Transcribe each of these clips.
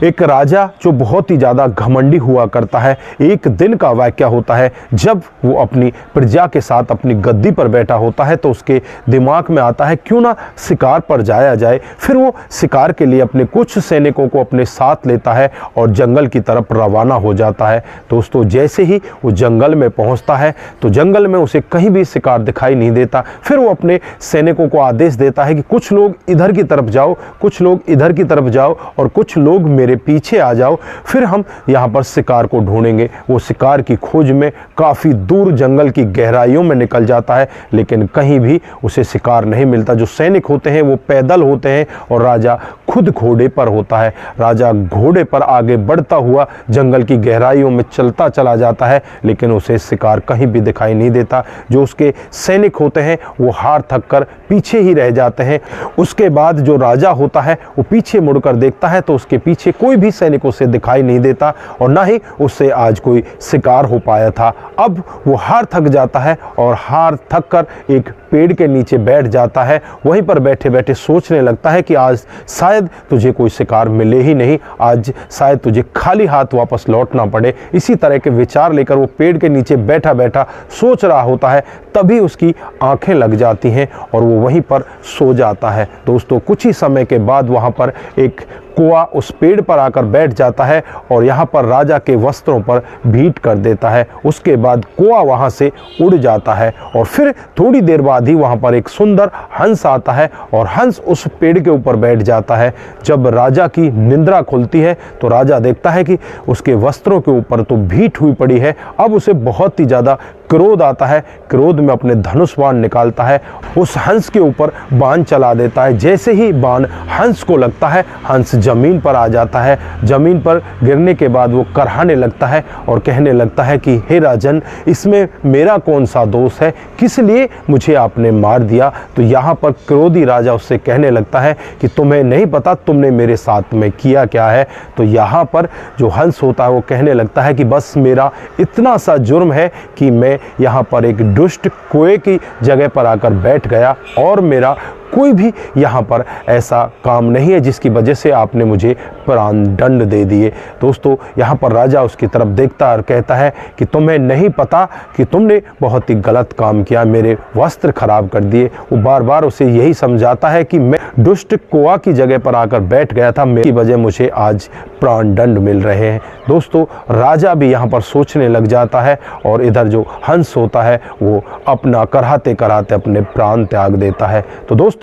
एक राजा जो बहुत ही ज़्यादा घमंडी हुआ करता है, एक दिन का वाक़या होता है जब वो अपनी प्रजा के साथ अपनी गद्दी पर बैठा होता है तो उसके दिमाग में आता है क्यों ना शिकार पर जाया जाए। फिर वो शिकार के लिए अपने कुछ सैनिकों को अपने साथ लेता है और जंगल की तरफ रवाना हो जाता है। दोस्तों, जैसे ही वो जंगल में पहुंचता है तो जंगल में उसे कहीं भी शिकार दिखाई नहीं देता। फिर वो अपने सैनिकों को आदेश देता है कि कुछ लोग इधर की तरफ जाओ, कुछ लोग इधर की तरफ जाओ और कुछ लोग मेरे पीछे आ जाओ, फिर हम यहाँ पर शिकार को ढूंढेंगे। वो शिकार की खोज में काफ़ी दूर जंगल की गहराइयों में निकल जाता है, लेकिन कहीं भी उसे शिकार नहीं मिलता। जो सैनिक होते हैं वो पैदल होते हैं और राजा खुद घोड़े पर होता है। राजा घोड़े पर आगे बढ़ता हुआ जंगल की गहराइयों में चलता चला जाता है, लेकिन उसे शिकार कहीं भी दिखाई नहीं देता। जो उसके सैनिक होते हैं वो हार थक कर पीछे ही रह जाते हैं। उसके बाद जो राजा होता है वो पीछे मुड़कर देखता है तो उसके पीछे कोई भी सैनिक उसे दिखाई नहीं देता और ना ही उससे आज कोई शिकार हो पाया था। अब वो हार थक जाता है और हार थक कर एक पेड़ के नीचे बैठ जाता है। वहीं पर बैठे बैठे सोचने लगता है कि आज शायद तुझे कोई शिकार मिले ही नहीं, आज शायद तुझे खाली हाथ वापस लौटना पड़े। इसी तरह के विचार लेकर वो पेड़ के नीचे बैठा बैठा सोच रहा होता है, तभी उसकी आंखें लग जाती हैं और वो वहीं पर सो जाता है। दोस्तों, कुछ ही समय के बाद वहाँ पर एक कौआ उस पेड़ पर आकर बैठ जाता है और यहाँ पर राजा के वस्त्रों पर भीट कर देता है। उसके बाद कौआ वहाँ से उड़ जाता है और फिर थोड़ी देर बाद ही वहाँ पर एक सुंदर हंस आता है और हंस उस पेड़ के ऊपर बैठ जाता है। जब राजा की निंद्रा खुलती है तो राजा देखता है कि उसके वस्त्रों के ऊपर तो भीट हुई पड़ी है। अब उसे बहुत ही ज़्यादा क्रोध आता है। क्रोध में अपने धनुष बाण निकालता है, उस हंस के ऊपर बाण चला देता है। जैसे ही बाण हंस को लगता है, हंस जमीन पर आ जाता है। जमीन पर गिरने के बाद वो करहाने लगता है और कहने लगता है कि हे राजन, इसमें मेरा कौन सा दोष है, किस लिए मुझे आपने मार दिया। तो यहाँ पर क्रोधी राजा उससे कहने लगता है कि तुम्हें नहीं पता तुमने मेरे साथ में किया क्या है। तो यहाँ पर जो हंस होता है वो कहने लगता है कि बस मेरा इतना सा जुर्म है कि मैं यहाँ पर एक दुष्ट कौए की जगह पर आकर बैठ गया और मेरा कोई भी यहाँ पर ऐसा काम नहीं है जिसकी वजह से आपने मुझे प्राण दंड दे दिए। दोस्तों, यहाँ पर राजा उसकी तरफ देखता और कहता है कि तुम्हें नहीं पता कि तुमने बहुत ही गलत काम किया, मेरे वस्त्र खराब कर दिए। वो बार बार उसे यही समझाता है कि मैं दुष्ट कौआ की जगह पर आकर बैठ गया था, मेरी वजह मुझे आज प्राण दंड मिल रहे हैं। दोस्तों, राजा भी यहाँ पर सोचने लग जाता है और इधर जो हंस होता है वो अपना कराते कराते अपने प्राण त्याग देता है। तो दोस्तों,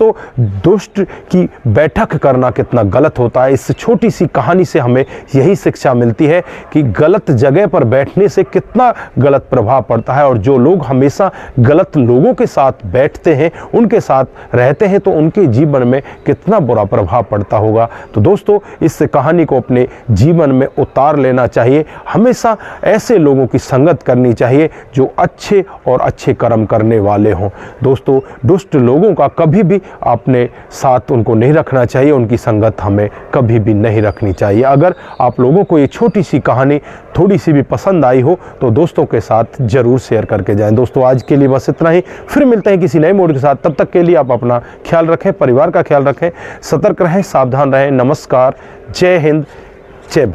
दुष्ट की बैठक करना कितना गलत होता है। इस छोटी सी कहानी से हमें यही शिक्षा मिलती है कि गलत जगह पर बैठने से कितना गलत प्रभाव पड़ता है और जो लोग हमेशा गलत लोगों के साथ बैठते हैं, उनके साथ रहते हैं, तो उनके जीवन में कितना बुरा प्रभाव पड़ता होगा। तो दोस्तों, इस कहानी को अपने जीवन में उतार लेना चाहिए। हमेशा ऐसे लोगों की संगत करनी चाहिए जो अच्छे और अच्छे कर्म करने वाले हों। दोस्तों, दुष्ट लोगों का कभी भी अपने साथ उनको नहीं रखना चाहिए, उनकी संगत हमें कभी भी नहीं रखनी चाहिए। अगर आप लोगों को ये छोटी सी कहानी थोड़ी सी भी पसंद आई हो तो दोस्तों के साथ जरूर शेयर करके जाएं। दोस्तों, आज के लिए बस इतना ही, फिर मिलते हैं किसी नए मोड के साथ। तब तक के लिए आप अपना ख्याल रखें, परिवार का ख्याल रखें, सतर्क रहें, सावधान रहें। नमस्कार, जय हिंद, जय भारत।